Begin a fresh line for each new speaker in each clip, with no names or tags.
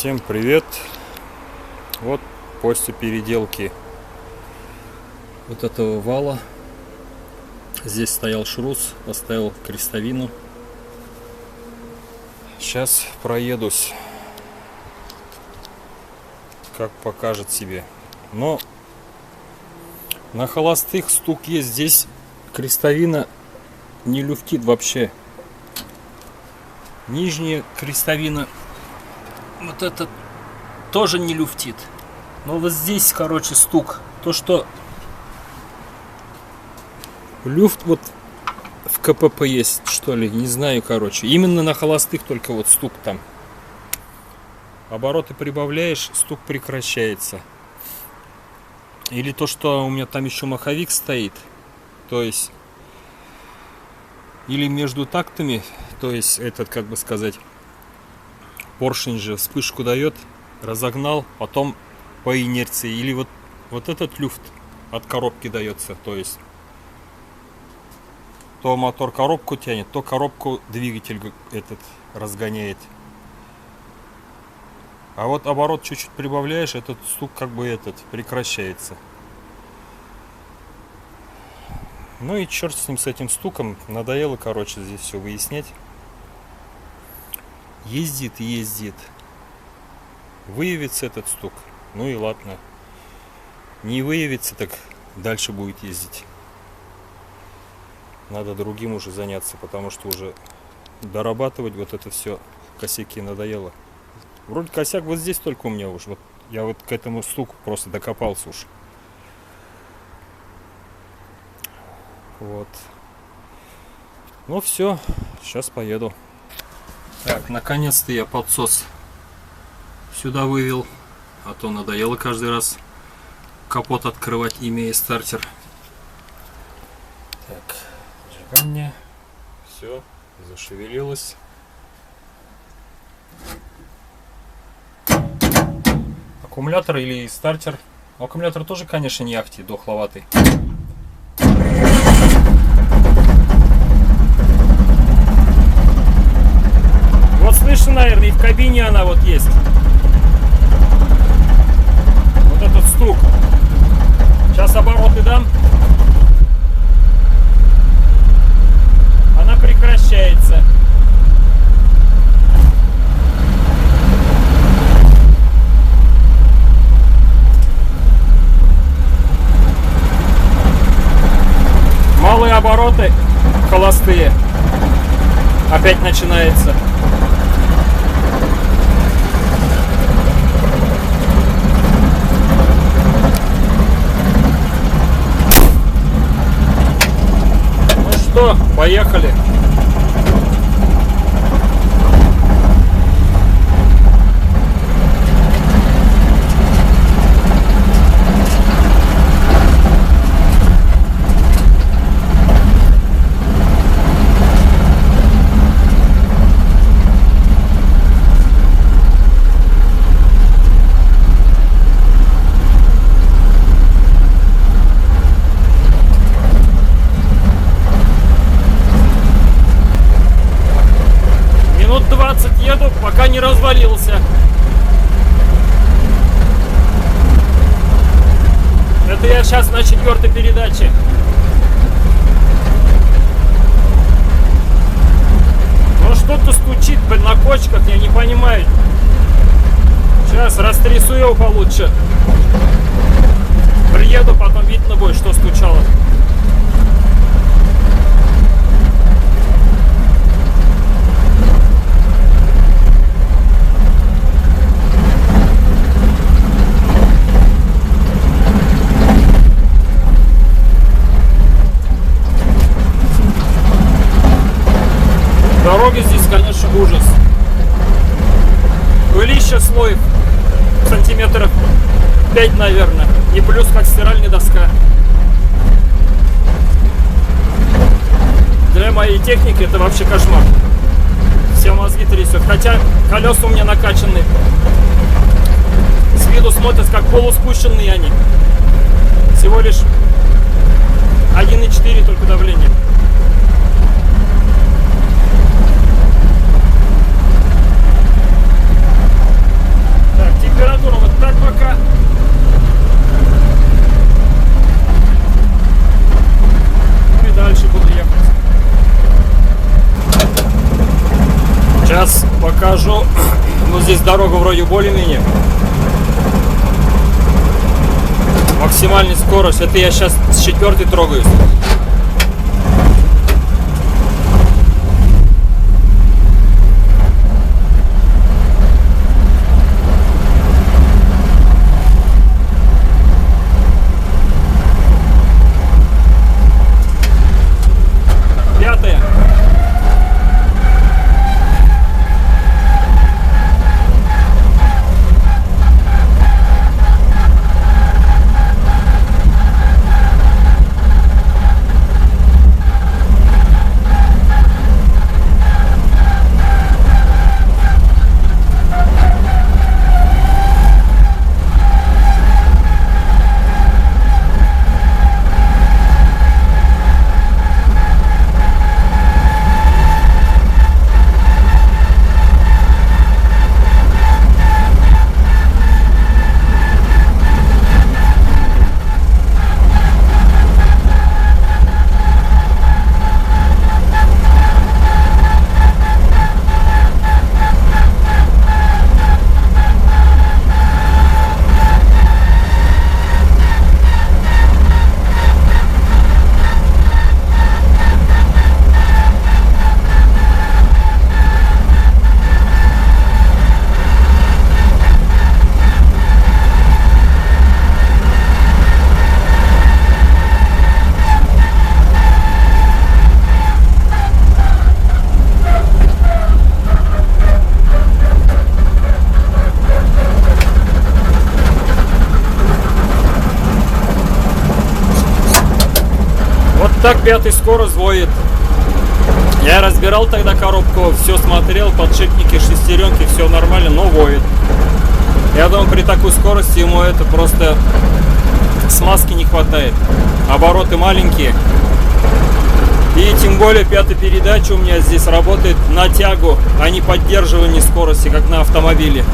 Всем привет! Вот после переделки вот этого вала здесь стоял шрус, поставил крестовину. Сейчас проедусь, как покажет себе. Но на холостых стук есть, здесь крестовина не люфтит вообще. Нижняя крестовина вот этот тоже не люфтит. Но вот здесь, короче, стук. То, что люфт вот в КПП есть, что ли, не знаю, короче. Именно на холостых только вот стук там. Обороты прибавляешь, стук прекращается. Или то, что у меня там еще маховик стоит. То есть, или между тактами, то есть этот, как бы сказать, поршень же вспышку дает, разогнал, потом по инерции. Или вот этот люфт от коробки дается, то есть то мотор коробку тянет, то коробку двигатель этот разгоняет. А вот оборот чуть-чуть прибавляешь, этот стук как бы этот прекращается. Ну и черт с ним, с этим стуком. Надоело, короче, здесь все выяснять. Ездит и ездит. Выявится этот стук, ну и ладно. Не выявится, так дальше будет ездить. Надо другим уже заняться, потому что уже дорабатывать вот это все косяки надоело. Вроде косяк вот здесь только у меня уж. Вот я вот к этому стуку просто докопался уж. Вот. Ну все, сейчас поеду. Так, наконец-то я подсос сюда вывел, а то надоело каждый раз капот открывать, имея стартер. Так, зажигание. Все, зашевелилось. Аккумулятор или стартер. Аккумулятор тоже, конечно, не ахти, дохловатый. Вот слышно, наверное, и в кабине она вот есть. Вот этот стук. Сейчас обороты дам. Она прекращается. Малые обороты, холостые. Опять начинается. Ну что, поехали. Минут 20 еду, пока не развалился. Это я сейчас на 4-й передаче. Ну что-то стучит, блин, на кочках, я не понимаю. Сейчас растрясу его получше. Приеду, потом видно будет, что стучало. Дороги здесь, конечно, ужас. Пылища слоев сантиметров 5, наверное. И плюс как стиральная доска. Для моей техники это вообще кошмар. Все мозги трясет. Хотя колеса у меня накачанные. С виду смотрят как полуспущенные они. Всего лишь 1,4 только давление. Сейчас покажу. Ну, здесь дорога вроде более-менее. Максимальная скорость. Это я сейчас с 4-й трогаюсь. Так 5-й скорость воет. Я разбирал тогда коробку, все смотрел, подшипники, шестеренки, все нормально, но воет. Я думаю, при такой скорости ему это просто смазки не хватает. Обороты маленькие. И тем более 5-я передача у меня здесь работает на тягу, а не поддерживание скорости, как на автомобиле.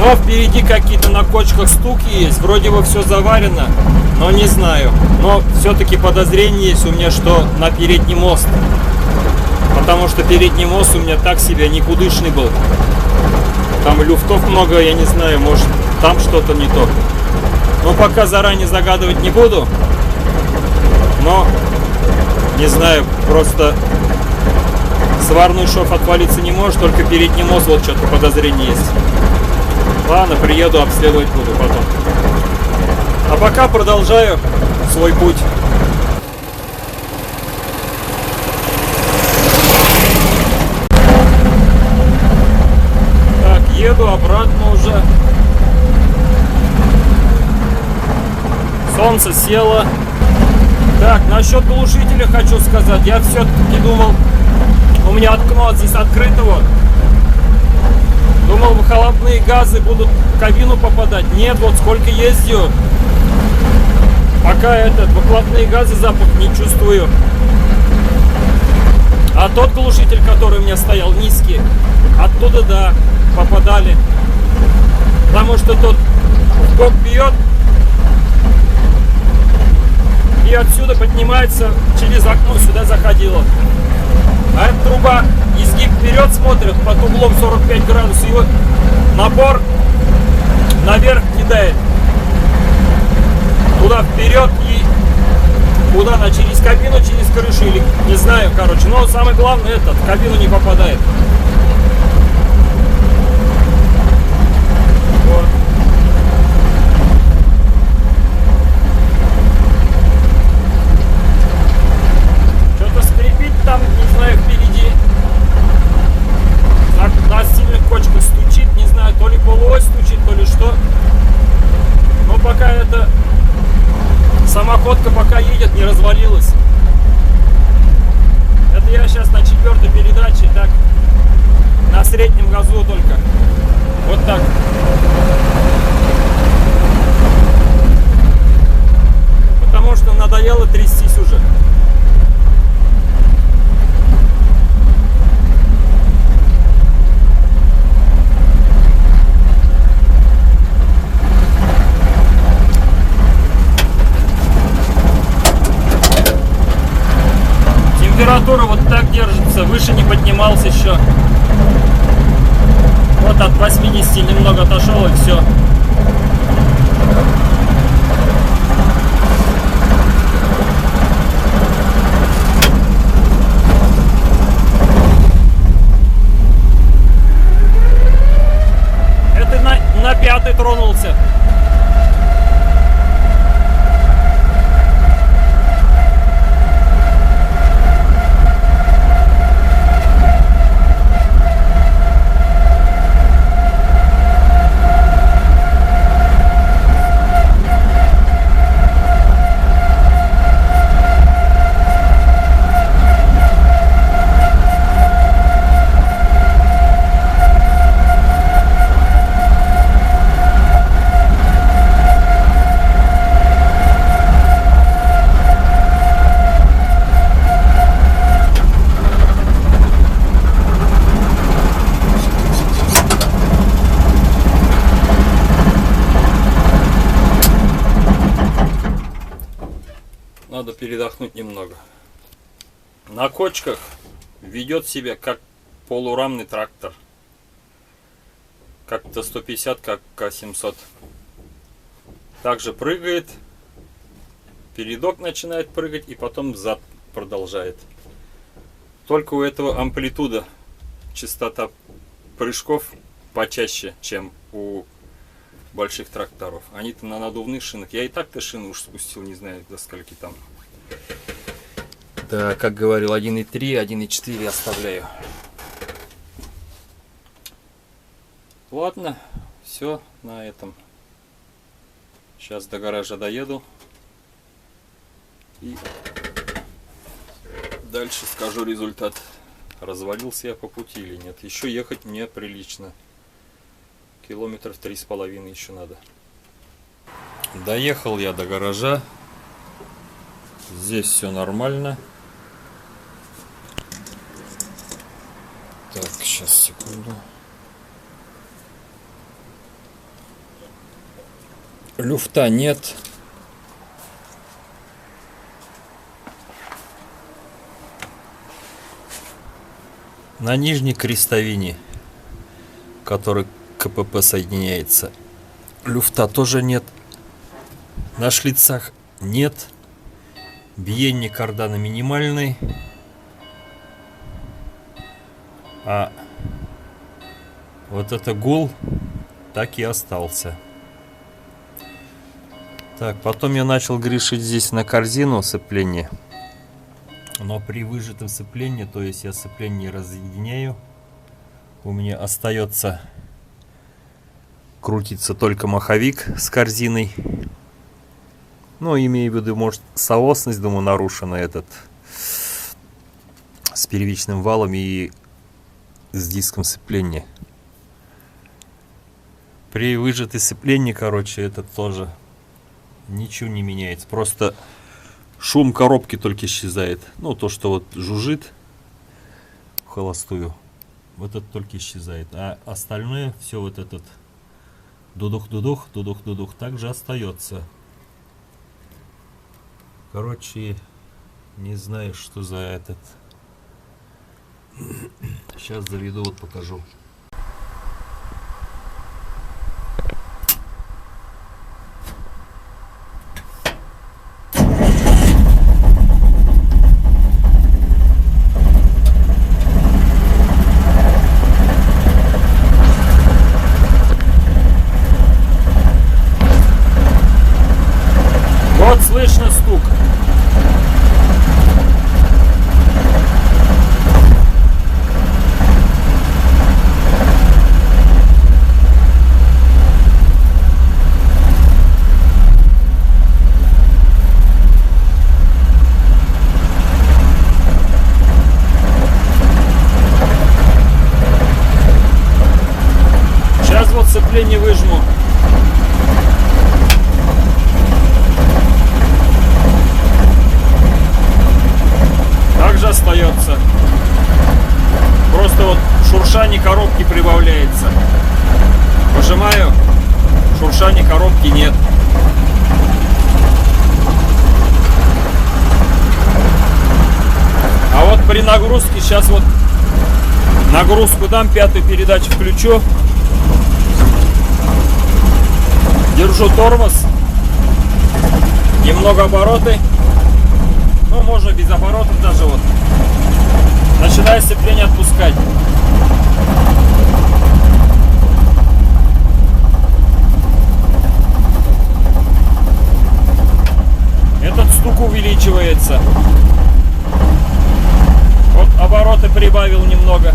Но впереди какие-то на кочках стуки есть. Вроде бы все заварено, но не знаю. Но все-таки подозрение есть у меня, что на передний мост. Потому что передний мост у меня так себе никудышный был. Там люфтов много, я не знаю, может там что-то не то. Но пока заранее загадывать не буду. Но не знаю, просто сварной шов отвалиться не может, только передний мост, вот что-то подозрение есть. Ладно, приеду, обследовать буду потом. А пока продолжаю свой путь. Так, еду обратно уже. Солнце село. Так, насчет глушителя хочу сказать. Я все-таки думал, у меня окно здесь открыто вот. Думал, выхлопные газы будут в кабину попадать. Нет, вот сколько ездил, пока выхлопные газы запах не чувствую. А тот глушитель, который у меня стоял низкий, оттуда, да, попадали. Потому что тот в бок бьет и отсюда поднимается, через окно сюда заходило. А эта труба изгиб вперед смотрит под углом 45 градусов, и вот напор наверх кидает туда вперед и куда она, через кабину, через крышу или не знаю, короче. Но самое главное, этот в кабину не попадает. Вот. Что-то скрипит там, не знаю, впереди. На сильных кочках стучит, не знаю, то ли полуось стучит, то ли что. Но пока это самоходка пока едет, не развалилась. Это я сейчас на 4-й передаче, так, на среднем газу только. Вот так. Потому что надоело трястись уже. температура вот так держится, выше не поднимался еще. Вот от 80 немного отошел и все. Это на 5-й тронулся. Надо передохнуть немного. На кочках ведет себя как полурамный трактор. Как Т-150, как К-700. Также прыгает. Передок начинает прыгать и потом зад продолжает. Только у этого амплитуда, частота прыжков почаще, чем у больших тракторов. Они-то на надувных шинах. Я и так-то шины уж спустил, не знаю до скольки там. Да, как говорил, 1.3, 1.4 оставляю. Ладно, все на этом. Сейчас до гаража доеду. И дальше скажу результат. Развалился я по пути или нет. Еще ехать мне прилично. Километров 3,5 еще надо. Доехал я до гаража. Здесь все нормально. Так, сейчас, секунду. Люфта нет. На нижней крестовине, который КПП соединяется, люфта тоже нет. На шлицах нет. Биение кардана минимальный. А вот это гул так и остался. Так, потом я начал грешить здесь на корзину сцепления. Но при выжатом сцеплении, то есть я сцепление разъединяю, у меня остается крутиться только маховик с корзиной. Ну, имею в виду, может, соосность, думаю, нарушена этот с первичным валом и с диском сцепления. При выжатой сцеплении, короче, это тоже ничего не меняется. Просто шум коробки только исчезает. Ну, то, что вот жужжит в холостую, вот это только исчезает. А остальное, все вот этот дудух-дудух, дудух-дудух также остается. Короче, не знаю, что за этот. Сейчас заведу, вот покажу. Вот слышно стук. Сейчас вот сцепление выжму. Также остается. Просто вот шуршание коробки прибавляется. Выжимаю, шуршания коробки нет. А вот при нагрузке. Сейчас вот нагрузку дам, пятую передачу включу. Держу тормоз. Немного обороты. Ну, можно без оборотов даже вот. Начинаю сцепление отпускать. Этот стук увеличивается. Вот обороты прибавил немного.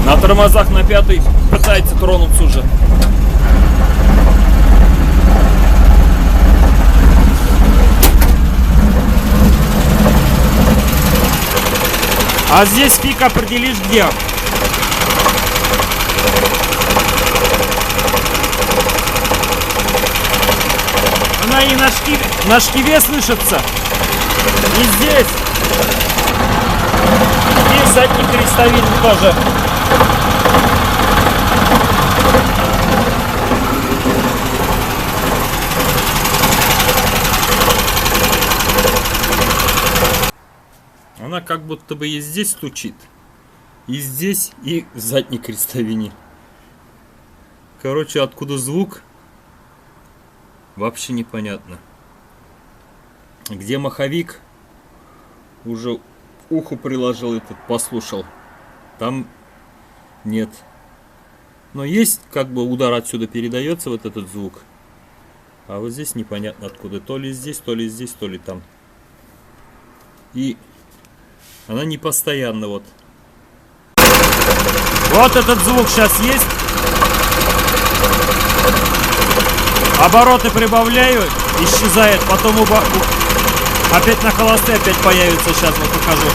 На тормозах на пятый пытается тронуться уже. А здесь фиг определишь где. Она и на шкиве слышится. И здесь. И задний крестовин тоже. Она как будто бы и здесь стучит, и здесь, и в задней крестовине. Короче, откуда звук, вообще непонятно. Где маховик, уже уху приложил этот, послушал. Там нет. Но есть, как бы удар отсюда передается, вот этот звук. А вот здесь непонятно откуда. То ли здесь, то ли здесь, то ли там. И она не постоянно вот. Вот этот звук сейчас есть. Обороты прибавляю, исчезает. Потом опять на холостой опять появится. Сейчас вот покажу.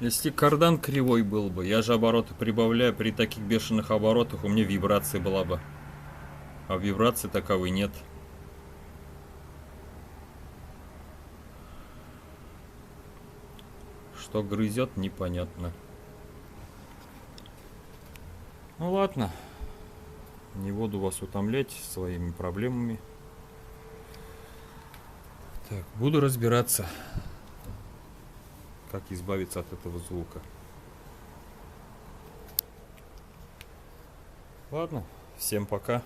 Если кардан кривой был бы, я же обороты прибавляю, при таких бешеных оборотах у меня вибрация была бы. А вибрации таковой нет. Что грызет, непонятно. Ну ладно. Не буду вас утомлять своими проблемами. Так, буду разбираться, как избавиться от этого звука. Ладно, всем пока.